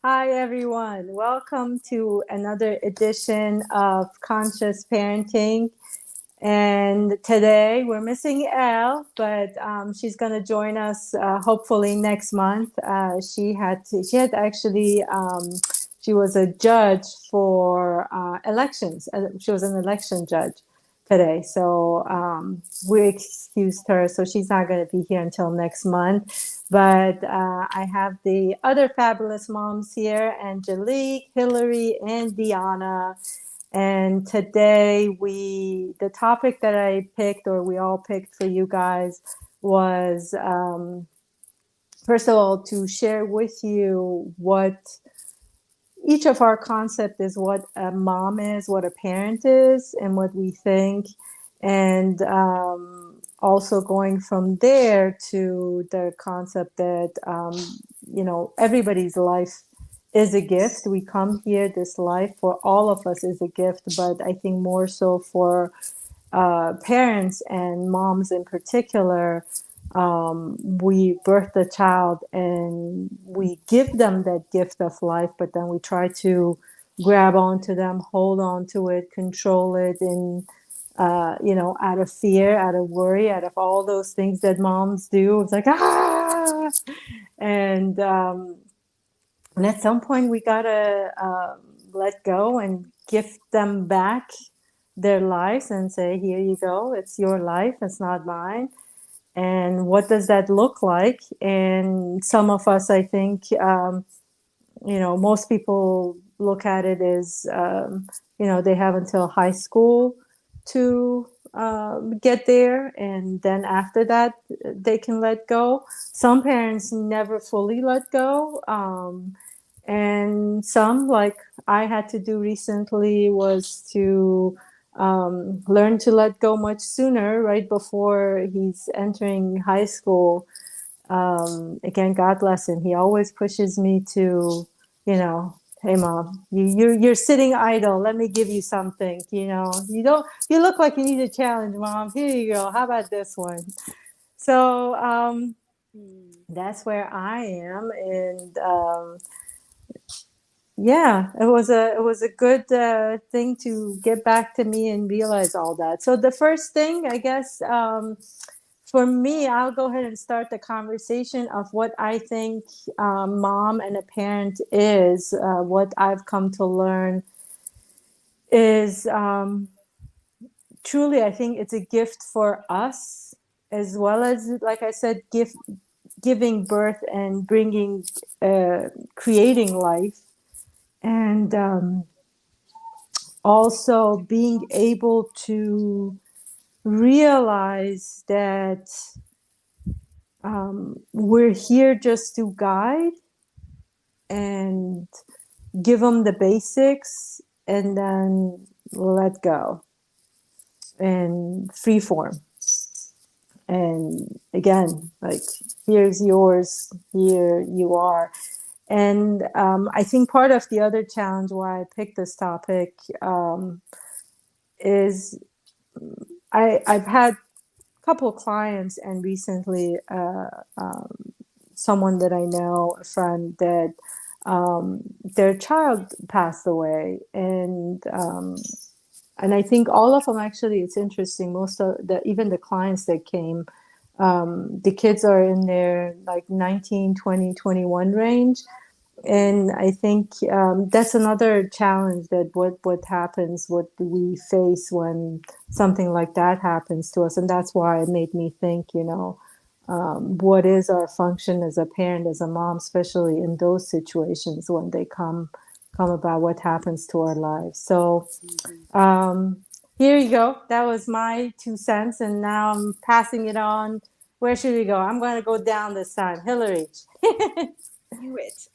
Hi, everyone. Welcome to another edition of Conscious Parenting. And today we're missing Elle, but she's going to join us hopefully next month. She had actually, she was a judge for elections. She was an election judge today. So we excused her. So she's not going to be here until next month. But I have the other fabulous moms here, Angelique, Hillary, and Diana. And today the topic that I picked, or we all picked for you guys, was first of all to share with you what each of our concept is, what a mom is, what a parent is, and what we think, and also going from there to the concept that everybody's life is a gift. We come here, this life for all of us is a gift, but I think more so for parents and moms in particular. We birth the child and we give them that gift of life, but then we try to grab onto them, hold on to it, control it, and out of fear, out of worry, out of all those things that moms do. It's like and and at some point we gotta let go and gift them back their lives and say, here you go, it's your life, it's not mine. And what does that look like? And some of us, I think, most people look at it as, they have until high school to get there. And then after that, they can let go. Some parents never fully let go. And some, like I had to do recently, was to learn to let go much sooner, right before he's entering high school. Again, God bless him. He always pushes me to, hey mom, you're sitting idle. Let me give you something. You look like you need a challenge, mom. Here you go. How about this one? So that's where I am, and yeah, it was a good thing to get back to me and realize all that. So the first thing, I guess, for me, I'll go ahead and start the conversation of what I think mom and a parent is. What I've come to learn is truly, I think it's a gift for us, as well as, like I said, giving birth and creating life. And also being able to realize that we're here just to guide and give them the basics and then let go and free form. And again, like, here's yours, here you are. And I think part of the other challenge why I picked this topic is I've had a couple of clients, and recently someone that I know, a friend, that their child passed away, and I think all of them, actually, it's interesting. Most of even the clients that came, the kids are in their like 19, 20, 21 range. And I think that's another challenge, that what happens, what we face when something like that happens to us. And that's why it made me think, what is our function as a parent, as a mom, especially in those situations when they come about, what happens to our lives. So here you go. That was my 2 cents. And now I'm passing it on. Where should we go? I'm going to go down this time. Hillary. Do it.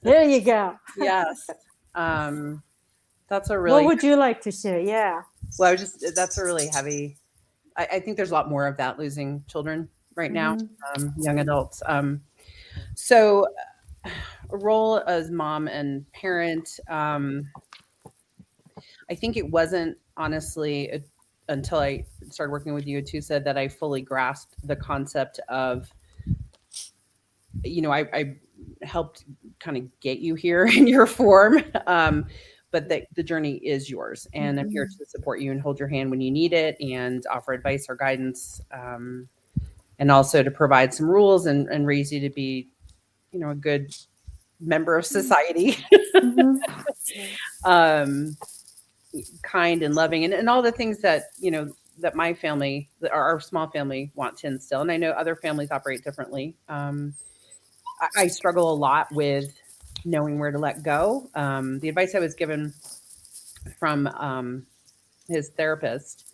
There you go. Yes. That's a What really, would you like to share? Yeah. well, that's a really heavy, I think there's a lot more of that losing children right now, Mm-hmm. young adults. So a role as mom and parent, I think it wasn't honestly until I started working with you too, said that I fully grasped the concept of, I helped kind of get you here in your form. But the journey is yours, and I'm here to support you and hold your hand when you need it, and offer advice or guidance, and also to provide some rules and raise you to be, a good member of society. um, Kind and loving, and all the things that that my family, that our small family, want to instill. And I know other families operate differently. I struggle a lot with knowing where to let go. The advice I was given from his therapist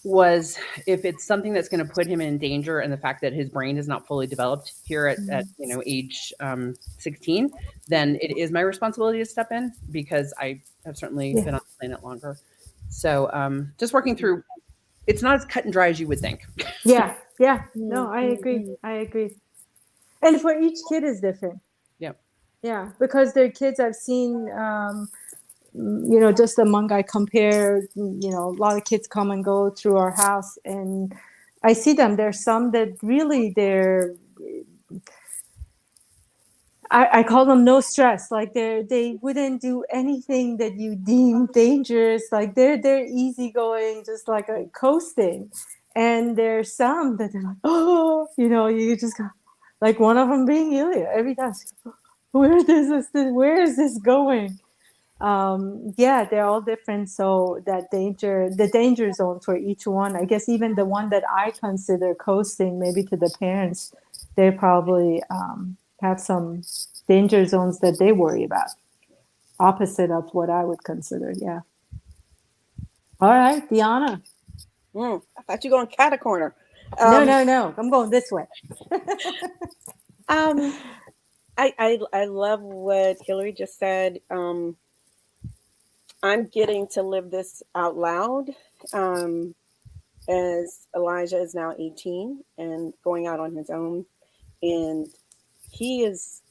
was, if it's something that's going to put him in danger, and the fact that his brain is not fully developed here at age 16, then it is my responsibility to step in, because I have certainly been on the planet longer. So just working through, it's not as cut and dry as you would think. Yeah. No, I agree. And for each kid is different. Yep. Yeah, because they're kids I've seen. Just among, I compare. A lot of kids come and go through our house, and I see them. There's some that really I call them no stress. Like they wouldn't do anything that you deem dangerous. Like they're easygoing, just like a coasting. And there's some that are like, oh, you just got, like one of them being Ilya. Every time, where is this going? Yeah, they're all different. So the danger zone for each one, I guess, even the one that I consider coasting, maybe to the parents, they probably have some danger zones that they worry about, opposite of what I would consider. Yeah. All right, Deanna. I thought you were going cat a corner. No, I'm going this way. I love what Hillary just said. I'm getting to live this out loud, as Elijah is now 18 and going out on his own, and he is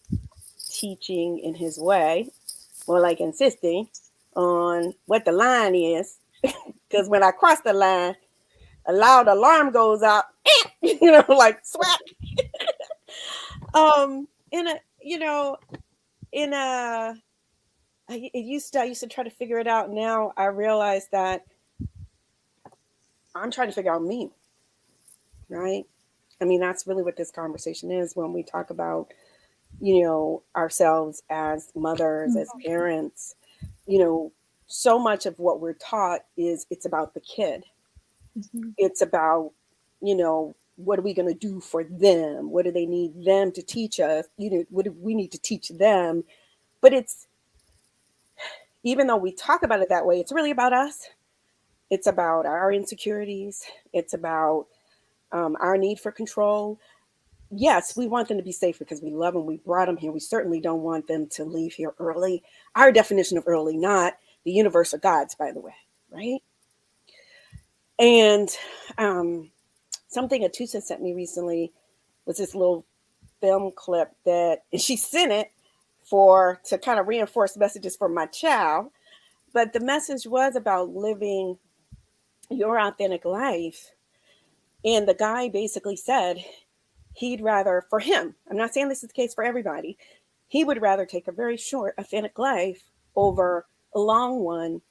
teaching in his way, more like insisting on what the line is. Because when I cross the line, a loud alarm goes out, like swat. In a, in a, I used to try to figure it out. Now I realize that I'm trying to figure out me, right? I mean, that's really what this conversation is when we talk about, ourselves as mothers, as parents. So much of what we're taught is it's about the kid. It's about, what are we going to do for them? What do they need them to teach us? What do we need to teach them? But it's, even though we talk about it that way, it's really about us. It's about our insecurities. It's about our need for control. Yes, we want them to be safe because we love them. We brought them here. We certainly don't want them to leave here early. Our definition of early, not the universe or God's, by the way, right? And something Atusa sent me recently was this little film clip that, and she sent it to kind of reinforce messages for my child. But the message was about living your authentic life. And the guy basically said he'd rather, for him, I'm not saying this is the case for everybody, he would rather take a very short, authentic life over a long one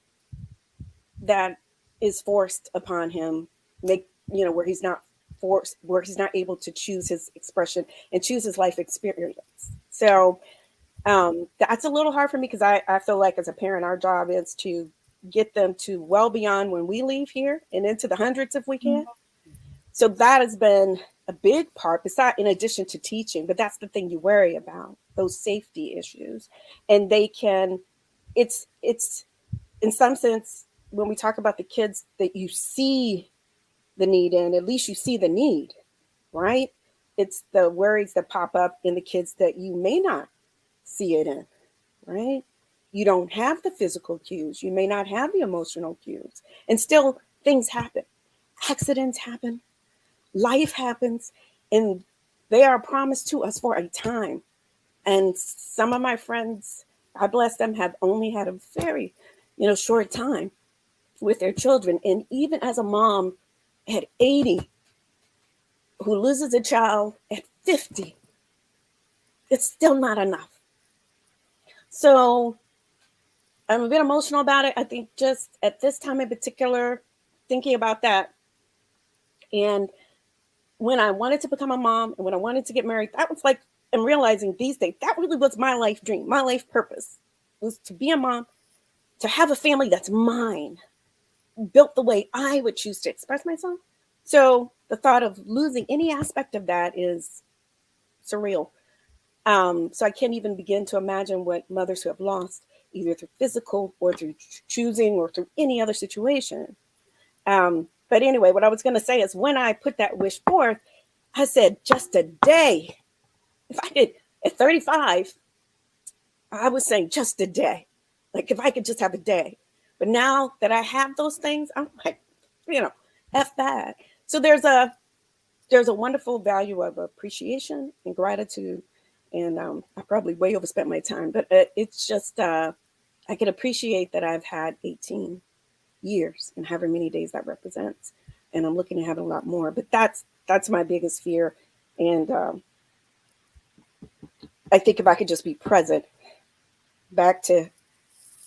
that is forced upon him, where he's not forced, where he's not able to choose his expression and choose his life experience. So that's a little hard for me, because I feel like as a parent, our job is to get them to well beyond when we leave here and into the hundreds if we can. So that has been a big part, in addition to teaching, but that's the thing you worry about, those safety issues. And it's in some sense, when we talk about the kids that you see the need in, at least you see the need, right? It's the worries that pop up in the kids that you may not see it in, right? You don't have the physical cues. You may not have the emotional cues. And still things happen. Accidents happen. Life happens. And they are promised to us for a time. And some of my friends, I bless them, have only had a very, short time with their children. And even as a mom at 80 who loses a child at 50, it's still not enough. So I'm a bit emotional about it. I think just at this time in particular, thinking about that, and when I wanted to become a mom and when I wanted to get married, that was like, I'm realizing these days that really was my life dream, my life purpose was to be a mom, to have a family that's mine, built the way I would choose to express myself. So the thought of losing any aspect of that is surreal. So I can't even begin to imagine what mothers who have lost, either through physical or through choosing or through any other situation. But anyway, what I was going to say is when I put that wish forth, I said, just a day. If I could, at 35, I was saying just a day. Like if I could just have a day. But now that I have those things, I'm like, F that. So there's a wonderful value of appreciation and gratitude. And I probably way overspent my time, but it's just, I can appreciate that I've had 18 years and however many days that represents. And I'm looking to have a lot more, but that's my biggest fear. And I think if I could just be present, back to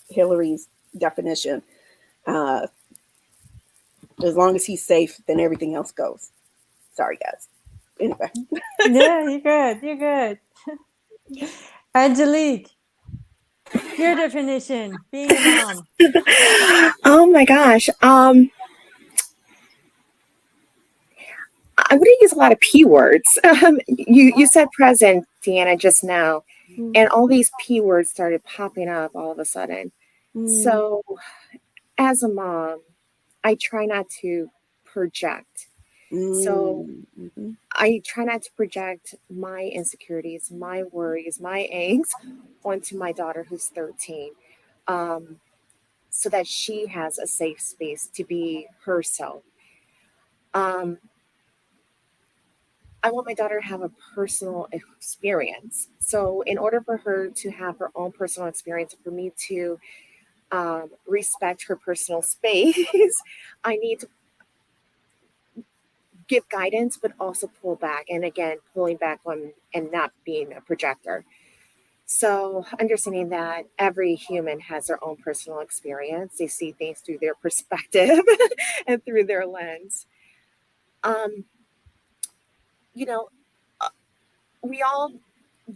Hillary's definition, uh, as long as he's safe, then everything else goes. Sorry, guys. Anyway. Yeah, you're good. You're good. Angelique, your definition, being a mom. Oh my gosh. I wouldn't use a lot of P words. You said present, Deanna, just now, and all these P words started popping up all of a sudden. So, as a mom, I try not to project. So, I try not to project my insecurities, my worries, my angst onto my daughter who's 13. So that she has a safe space to be herself. I want my daughter to have a personal experience. So, in order for her to have her own personal experience, for me to respect her personal space, I need to give guidance, but also pull back. And again, pulling back on and not being a projector. So, understanding that every human has their own personal experience, they see things through their perspective and through their lens. Um, you know, we all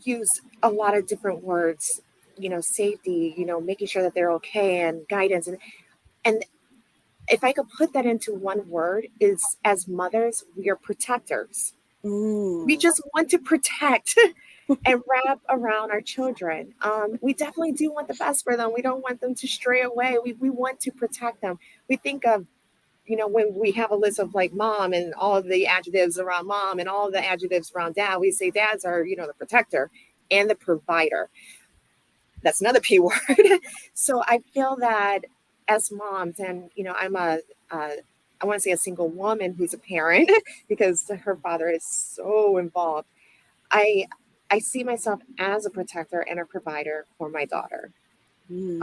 use a lot of different words, safety, making sure that they're okay and guidance. And if I could put that into one word is as mothers, we are protectors. We just want to protect and wrap around our children. We definitely do want the best for them. We don't want them to stray away. We want to protect them. We think of, when we have a list of like mom and all of the adjectives around mom and all the adjectives around dad, we say dads are, the protector and the provider. That's another P word. So I feel that as moms, and, I want to say a single woman who's a parent because her father is so involved. I see myself as a protector and a provider for my daughter. And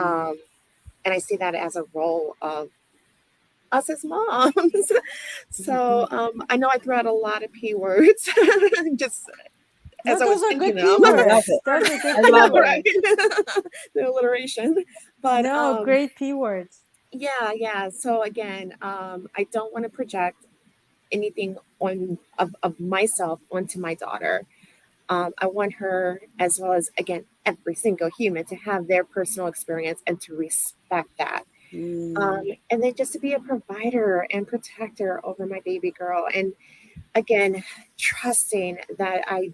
I see that as a role of us as moms. So I know I threw out a lot of P words just as I was Those are good thinking them. keywords. Those are good keywords. Right. The alliteration. But no, great P words. Yeah. So again, I don't want to project anything of myself onto my daughter. I want her, as well as, again, every single human, to have their personal experience and to respect that. And then just to be a provider and protector over my baby girl. And again, trusting that I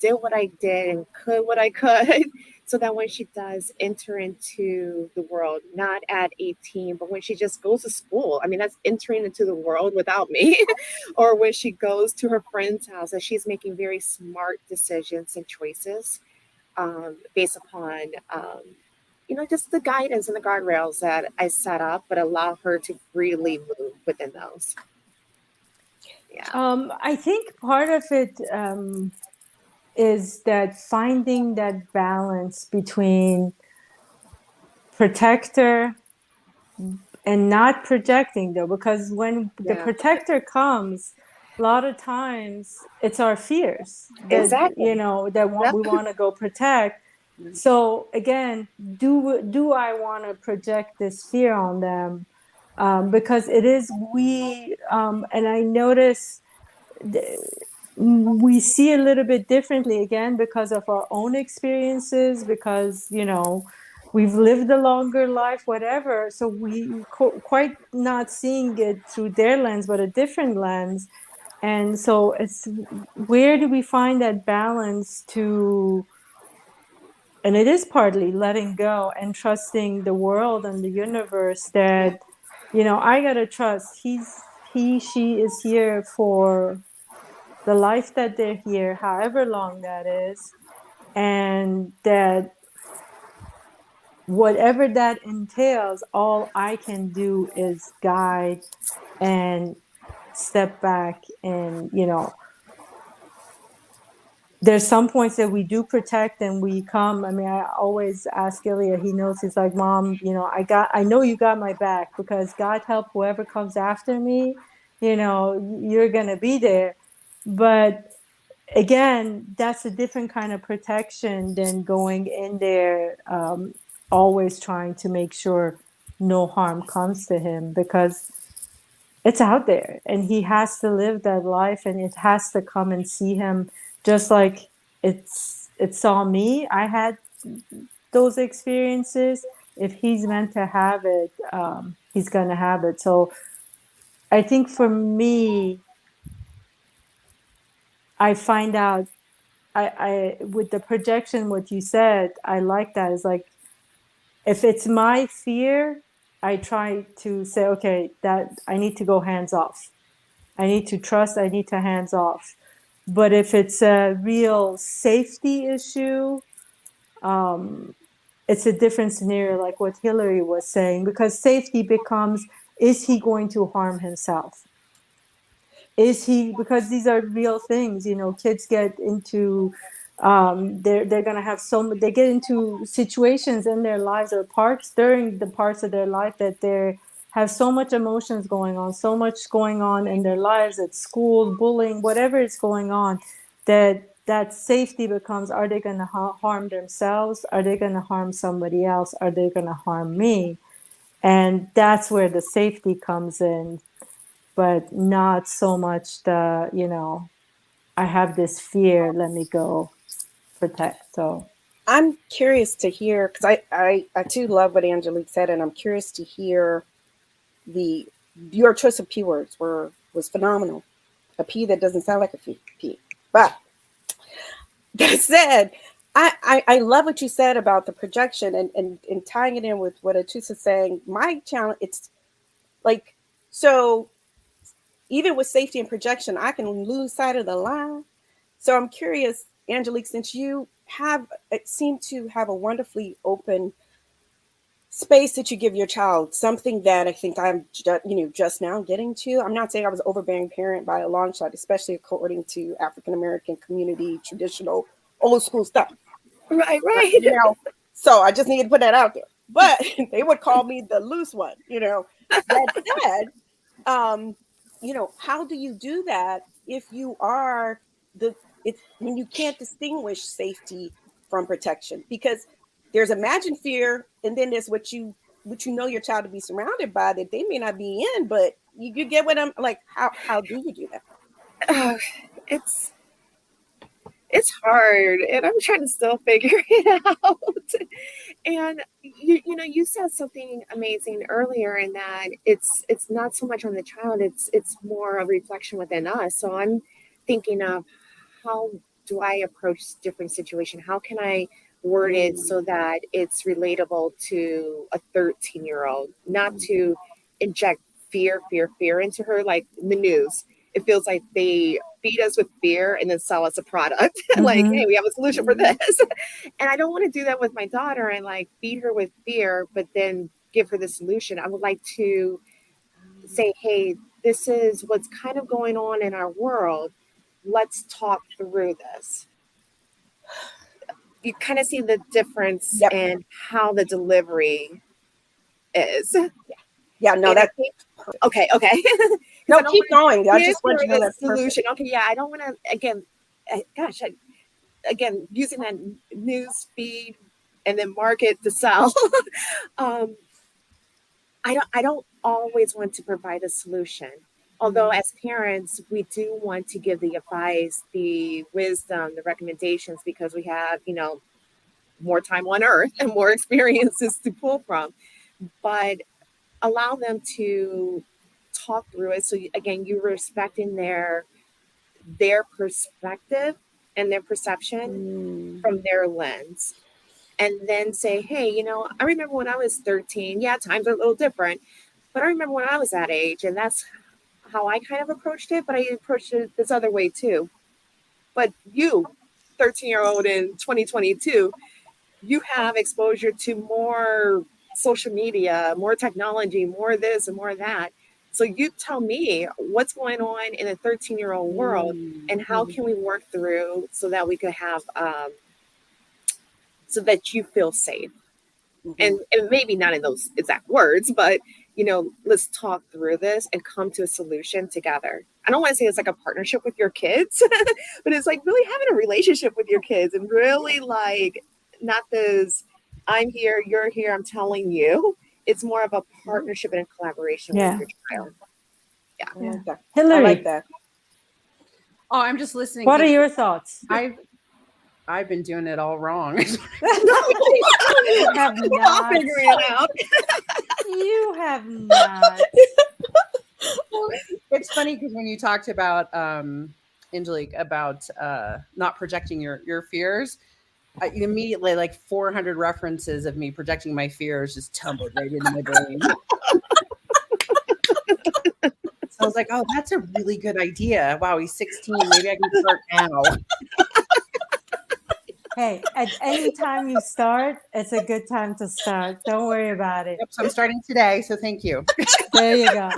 did what I did and could what I could so that when she does enter into the world, not at 18, but when she just goes to school, I mean, that's entering into the world without me, or when she goes to her friend's house, that she's making very smart decisions and choices based upon, just the guidance and the guardrails that I set up, but allow her to freely move within those. Yeah. I think part of it is that finding that balance between protector and not projecting, though, because when the protector comes, a lot of times it's our fears that Exactly. we want to go protect, So again, do I want to project this fear on them? Because it is and I notice we see a little bit differently again because of our own experiences, because we've lived a longer life, whatever. So we quite not seeing it through their lens, but a different lens. And so it's, where do we find that balance to, and it is partly letting go and trusting the world and the universe that, I gotta trust she is here for the life that they're here, however long that is, and that whatever that entails, all I can do is guide and step back. And there's some points that we do protect and we come. I mean, I always ask Ilya, he knows, he's like, Mom, I know you got my back, because God help whoever comes after me, you're gonna be there. But again, that's a different kind of protection than going in there, always trying to make sure no harm comes to him, because it's out there and he has to live that life and it has to come and see him, just like it saw me. I had those experiences. If he's meant to have it, he's gonna have it. So I think for me, I find out, I with the projection, what you said, I like that. It's like, if it's my fear, I try to say, okay, that I need to go hands off. I need to trust, I need to hands off. But if it's a real safety issue, it's a different scenario, like what Hillary was saying, because safety becomes, is he going to harm himself? Is he, because these are real things, kids get into, they're going to have they get into situations in their lives, or parts during the parts of their life that they have so much emotions going on, so much going on in their lives, at school, bullying, whatever is going on, that safety becomes, are they going to harm themselves? Are they going to harm somebody else? Are they going to harm me? And that's where the safety comes in, but not so much the, I have this fear, let me go protect. So I'm curious to hear, because I too love what Angelique said, and I'm curious to hear the your choice of P words was phenomenal. A P that doesn't sound like a P. But that said, I love what you said about the projection, and tying it in with what Atusa's saying. My challenge, it's like, so even with safety and projection, I can lose sight of the line. So I'm curious, Angelique, since you have, it seemed to have a wonderfully open space that you give your child, something that I think I'm just now getting to. I'm not saying I was an overbearing parent by a long shot, especially according to African American community traditional old school stuff. Right. So I just need to put that out there. But they would call me the loose one. That said, how do you do that if you are when you can't distinguish safety from protection? Because there's imagined fear, and then there's what you know your child to be surrounded by that they may not be in, but you get what I'm like. How do you do that? It's hard, and I'm trying to still figure it out. And you said something amazing earlier, in that it's not so much on the child, it's more a reflection within us. So I'm thinking of, how do I approach different situation? How can I word it so that it's relatable to a 13-year-old, not to inject fear into her, like in the news. It feels like they feed us with fear and then sell us a product. Like, hey, we have a solution for this. And I don't want to do that with my daughter and like feed her with fear, but then give her the solution. I would like to say, hey, this is what's kind of going on in our world. Let's talk through this. You kind of see the difference in how the delivery is. Yeah, no, that's okay. No, keep going. I just want you to know that solution. Okay, yeah, I don't want to, again, gosh, again, using that news feed and then market to sell. I don't always want to provide a solution. Although as parents, we do want to give the advice, the wisdom, the recommendations, because we have, more time on earth and more experiences to pull from. But allow them to talk through it. So again, you're respecting their perspective and their perception from their lens. And then say, hey, I remember when I was 13, yeah, times are a little different, but I remember when I was that age, and that's how I kind of approached it, but I approached it this other way too. But you, 13-year-old in 2022, you have exposure to more social media, more technology, more this and more that. So you tell me what's going on in a 13-year-old world, and how can we work through so that we could have, so that you feel safe. And maybe not in those exact words, but let's talk through this and come to a solution together. I don't want to say it's like a partnership with your kids, but it's like really having a relationship with your kids, and really like not this, I'm here, you're here, I'm telling you. It's more of a partnership and a collaboration with your child. Yeah. Hillary, I like that. Oh, I'm just listening. What are your thoughts? I've been doing it all wrong. You have not. Figuring it out. You have not. It's funny because when you talked about Angelique, about not projecting your fears, immediately like 400 references of me projecting my fears just tumbled right into my brain. So I was like, oh, that's a really good idea. Wow, he's 16. Maybe I can start now. Hey, at any time you start, it's a good time to start. Don't worry about it. Yep, so I'm starting today, so thank you. There you go.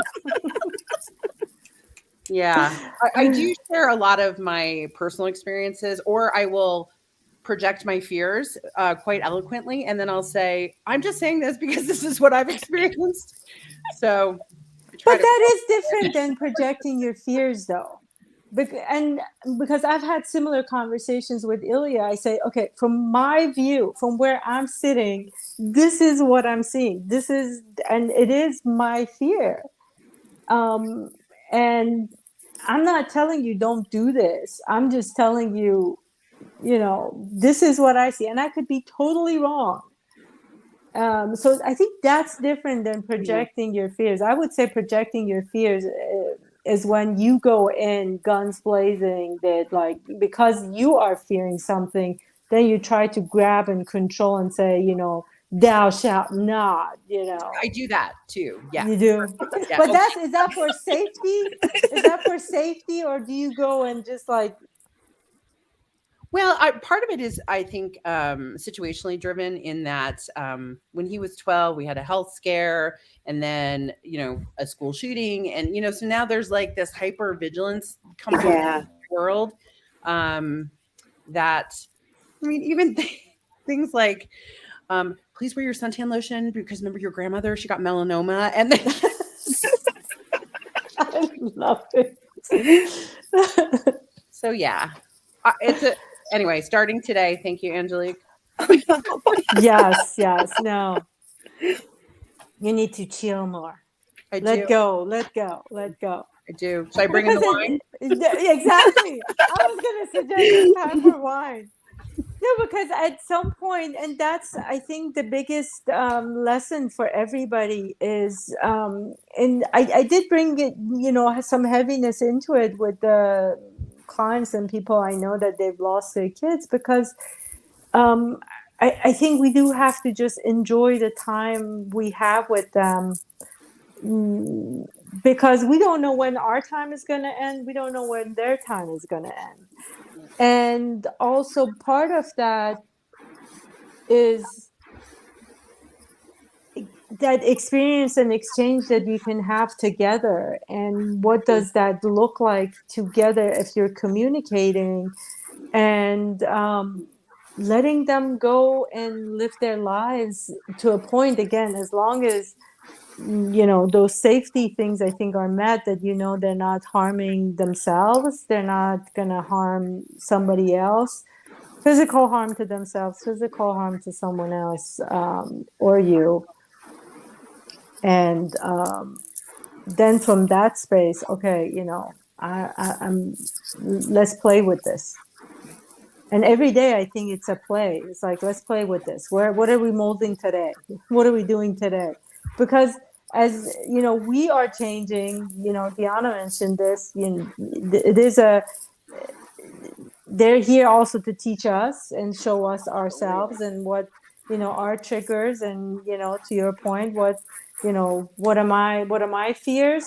Yeah, I do share a lot of my personal experiences, or I will project my fears quite eloquently, and then I'll say, I'm just saying this because this is what I've experienced. So, but that is different than projecting your fears, though. And because I've had similar conversations with Ilya, I say, okay, from my view, from where I'm sitting, this is what I'm seeing. And it is my fear. And I'm not telling you don't do this. I'm just telling you, this is what I see. And I could be totally wrong. So I think that's different than projecting your fears. I would say projecting your fears is when you go in guns blazing, that like, because you are fearing something, then you try to grab and control and say, thou shalt not, I do that too. Yeah. You do. Yeah. But is that for safety? Is that for safety, or do you go and just like? Well, part of it is, I think, situationally driven, in that when he was 12, we had a health scare, and then, a school shooting. And, so now there's like this hyper vigilance coming in the world that, I mean, even things like, please wear your suntan lotion because remember your grandmother, she got melanoma. And then I love it. So, yeah, anyway, starting today. Thank you, Angelique. Yes. No. You need to chill more. Let go. I do. Should I bring in the wine? Exactly. I was going to suggest it's time for wine. No, because at some point, and that's, I think, the biggest lesson for everybody is, and I did bring it, some heaviness into it with the clients and people I know that they've lost their kids, because I think we do have to just enjoy the time we have with them, because we don't know when our time is going to end. We don't know when their time is going to end. And also part of that is that experience and exchange that you can have together. And what does that look like together if you're communicating and letting them go and live their lives to a point, again, as long as those safety things, I think, are met, that they're not harming themselves, they're not going to harm somebody else. physical harm to themselves, physical harm to someone else, or you. And then from that space, okay, I'm let's play with this. And every day I think it's a play. It's like, let's play with this. What are we molding today? What are we doing today? Because as you know, we are changing. Diana mentioned this. It is a they're here also to teach us and show us ourselves and what our triggers, and to your point, what are my fears.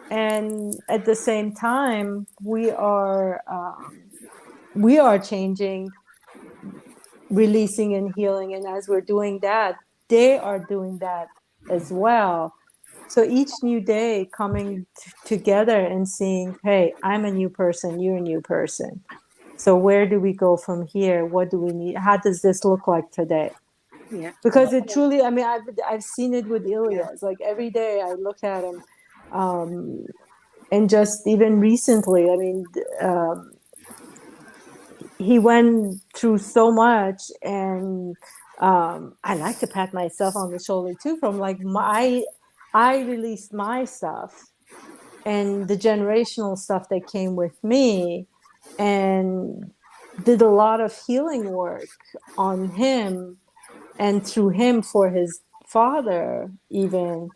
And at the same time, we are changing, releasing and healing, and as we're doing that, they are doing that as well. So each new day coming together and seeing, hey, I'm a new person, you're a new person. So where do we go from here? What do we need? How does this look like today? Yeah. Because it truly, I mean, I've seen it with Ilya. It's like every day I look at him, and just even recently, I mean, he went through so much, and I like to pat myself on the shoulder too. From like I released my stuff and the generational stuff that came with me, and did a lot of healing work on him and through him for his father even.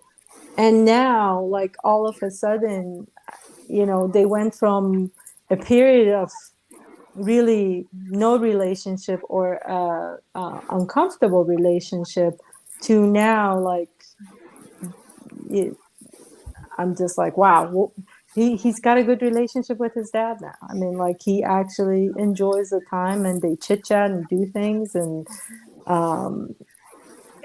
And now, like, all of a sudden, they went from a period of really no relationship or uncomfortable relationship to now, like, I'm just like, wow. He's got a good relationship with his dad now. I mean, like, he actually enjoys the time, and they chit chat and do things, and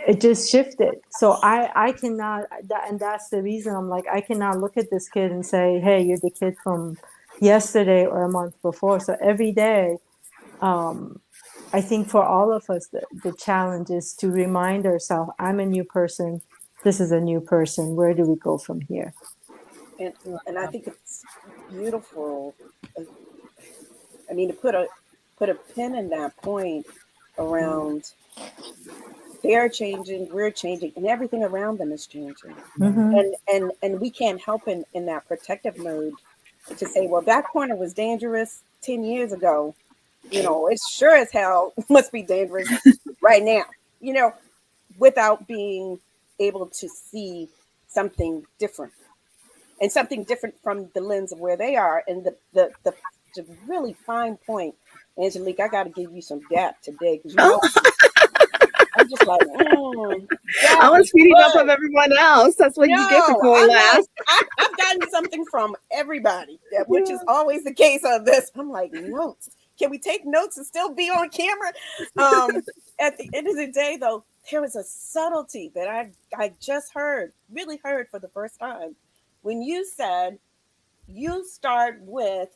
it just shifted. So I cannot, and that's the reason I'm like, I cannot look at this kid and say, hey, you're the kid from yesterday or a month before. So every day, I think for all of us, the challenge is to remind ourselves, I'm a new person. This is a new person. Where do we go from here? And I think it's beautiful. I mean, to put a pin in that point around they're changing, we're changing, and everything around them is changing. Mm-hmm. And we can't help in that protective mode to say, well, that corner was dangerous 10 years ago. It sure as hell must be dangerous right now, without being able to see something different, and something different from the lens of where they are. And the really fine point, Angelique, I got to give you some dap today, because I'm just like, I that was was feeding off good. of everyone else. That's what you get for No, going I'm like, last. I've gotten something from everybody, which is always the case on this. I'm like, notes. Can we take notes and still be on camera? At the end of the day, though, there was a subtlety that I just really heard for the first time, when you said you start with,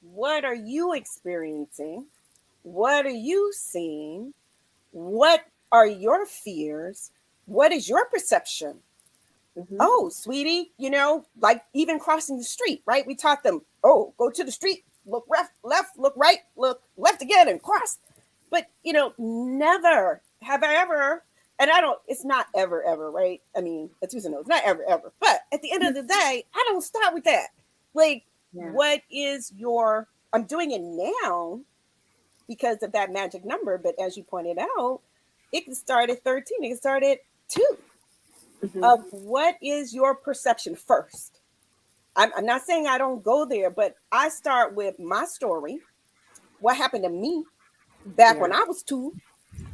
what are you experiencing? What are you seeing? What are your fears? What is your perception? Mm-hmm. Oh, sweetie, like even crossing the street, right? We taught them, oh, go to the street, look left, look right, look left again, and cross. But, never have I ever, and I don't, it's not ever, ever, right? I mean, it's not ever, ever. But at the end of the day, I don't start with that. Like, what is I'm doing it now because of that magic number. But as you pointed out, it can start at 13, it can start at 2. Mm-hmm. Of what is your perception first. I'm not saying I don't go there, but I start with my story, what happened to me back when I was 2,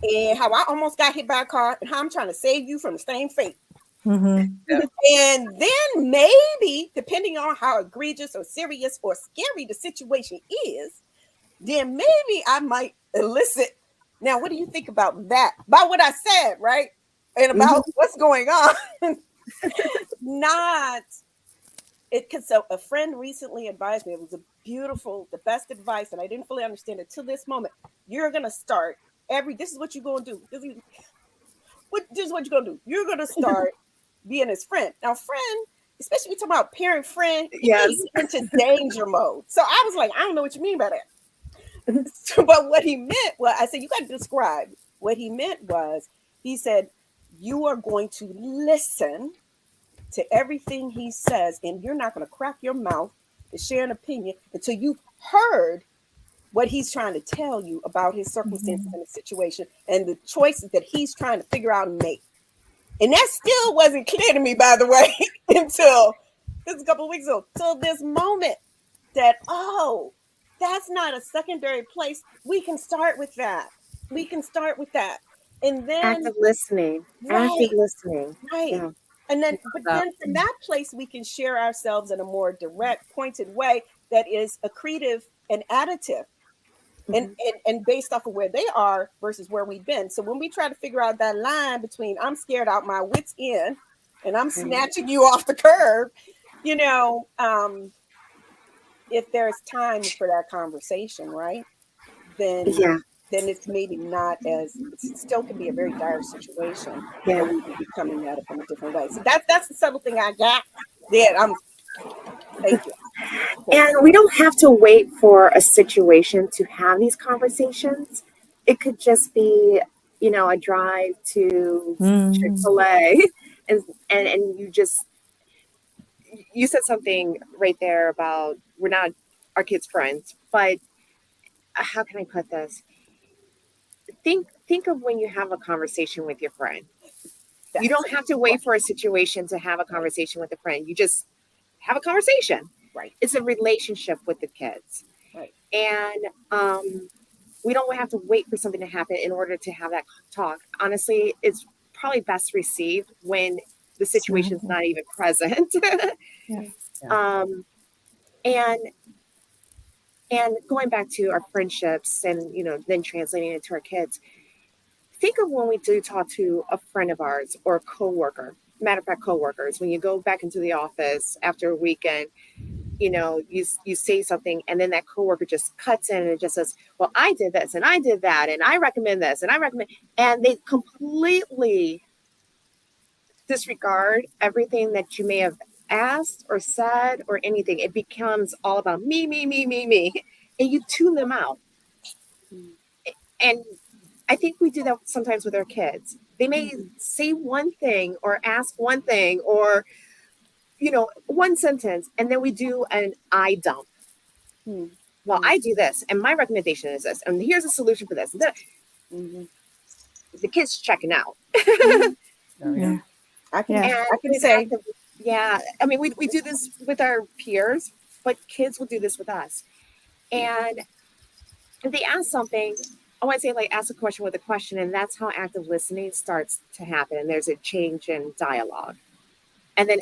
and how I almost got hit by a car, and how I'm trying to save you from the same fate. Mm-hmm. And then maybe, depending on how egregious or serious or scary the situation is, then maybe I might elicit. Now, what do you think about that? About what I said, right? And about what's going on. Not it, because so a friend recently advised me, it was the best advice, and I didn't fully understand it till this moment. You're gonna start this is what you're gonna do. This is what you're gonna do. You're gonna start being his friend. Now, friend, especially we talk about parent friend, Yes. he's into danger mode. So I was like, I don't know what you mean by that. But what he meant, well, I said, you got to describe. What he meant was, he said, you are going to listen to everything he says, and you're not going to crack your mouth to share an opinion until you've heard what he's trying to tell you about his circumstances and the situation and the choices that he's trying to figure out and make. And that still wasn't clear to me, by the way, until this a couple of weeks ago, till this moment that, oh, that's not a secondary place. We can start with that. We can start with that. And then, Active listening. right, Active listening. right. Yeah. And then, but then from that place, we can share ourselves in a more direct, pointed way that is accretive and additive. And based off of where they are versus where we've been. So when we try to figure out that line between I'm scared out my wits end and I'm snatching you off the curb, you know, if there's time for that conversation, right? Then it's maybe not as, it still can be a very dire situation. Yeah. But we can be coming at it from a different way. So that's the subtle thing I got there. Thank you. And we don't have to wait for a situation to have these conversations. It could just be, you know, a drive to Chick-fil-A and you said something right there about we're not our kids' friends, but how can I put this? Think of when you have a conversation with your friend. You don't have to wait for a situation to have a conversation with a friend. You just have a conversation. Right. It's a relationship with the kids. Right. And we don't have to wait for something to happen in order to have that talk. Honestly, it's probably best received when the situation's not even present. And going back to our friendships and, you know, then translating it to our kids, think of when we do talk to a friend of ours or a coworker. Matter of fact, coworkers, when you go back into the office after a weekend, you know, you say something and then that coworker just cuts in and just says, well, I did this and I did that and I recommend this and I recommend, and they completely disregard everything that you may have asked or said or anything. It becomes all about me, and you tune them out. And I think we do that sometimes with our kids. They may say one thing or ask one thing or, you know, one sentence, and then we do an I dump. Well, I do this, and my recommendation is this, and here's a solution for this. The kid's checking out. I can say, I mean, we do this with our peers, but kids will do this with us. And if they ask something, I want to say, like, ask a question with a question, and that's how active listening starts to happen. And there's a change in dialogue. And then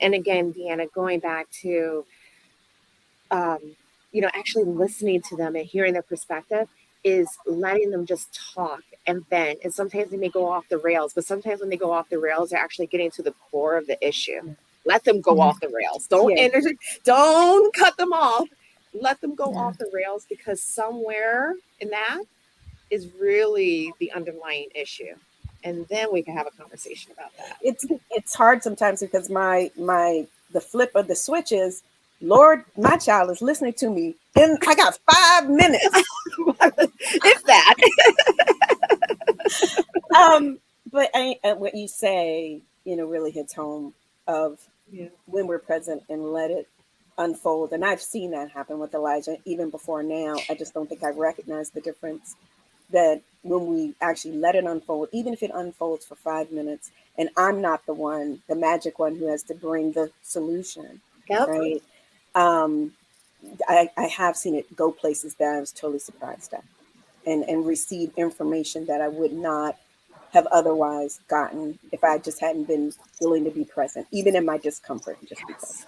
and again, Deanna, going back to, you know, actually listening to them and hearing their perspective is letting them just talk and vent. And sometimes they may go off the rails, but sometimes when they go off the rails, they're actually getting to the core of the issue. Let them go off the rails. Don't cut them off. Let them go off the rails, because somewhere in that is really the underlying issue. And then we can have a conversation about that. It's hard sometimes because the flip of the switch is, Lord, my child is listening to me. And I got 5 minutes. If that. But what you say, you know, really hits home of when we're present and let it unfold. And I've seen that happen with Elijah even before now. I just don't think I recognize the difference that when we actually let it unfold, even if it unfolds for 5 minutes, and I'm not the magic one who has to bring the solution, right? I have seen it go places that I was totally surprised at, and receive information that I would not have otherwise gotten if I just hadn't been willing to be present, even in my discomfort, just because.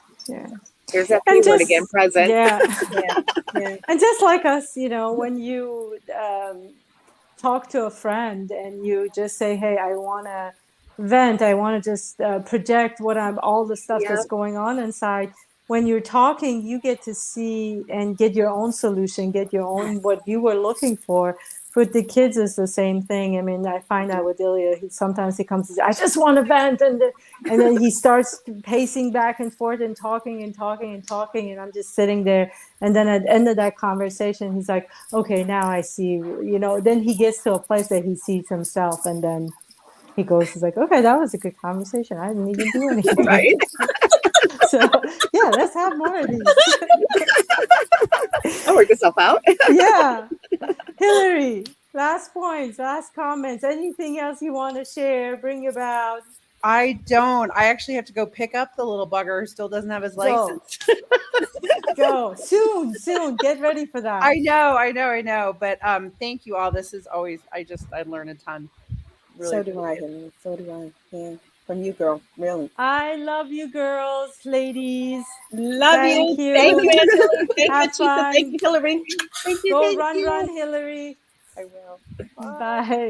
There's that P word again, present. And just like us, you know, when you talk to a friend and you just say, hey, I want to vent, I want to just project all the stuff that's going on inside. When you're talking, you get to see and get your own solution, get your own what you were looking for. with the kids is the same thing. I mean, I find that with Ilya, sometimes he comes and says, I just want to vent. And then he starts pacing back and forth and talking and talking and talking. And I'm just sitting there. And then at the end of that conversation, he's like, okay, now I see, then he gets to a place that he sees himself. And then he goes, he's like, okay, that was a good conversation. I didn't even do anything. Right. So yeah, let's have more of these. I'll work yourself out. Yeah. Hillary, last points, last comments, anything else you want to share, bring about? I don't. I actually have to go pick up the little bugger who still doesn't have his license. Go. Soon. Get ready for that. I know. But thank you all. This is always, I learn a ton. Really, So do I, Hillary. So do I. Yeah. From you, girl. Really. I love you girls, ladies. Love Thank you. you. Thank you, Angela. Thank you, Have Chica. fun. Thank you, Hillary. Thank you. Go thank run, you. Hillary. I will. Bye.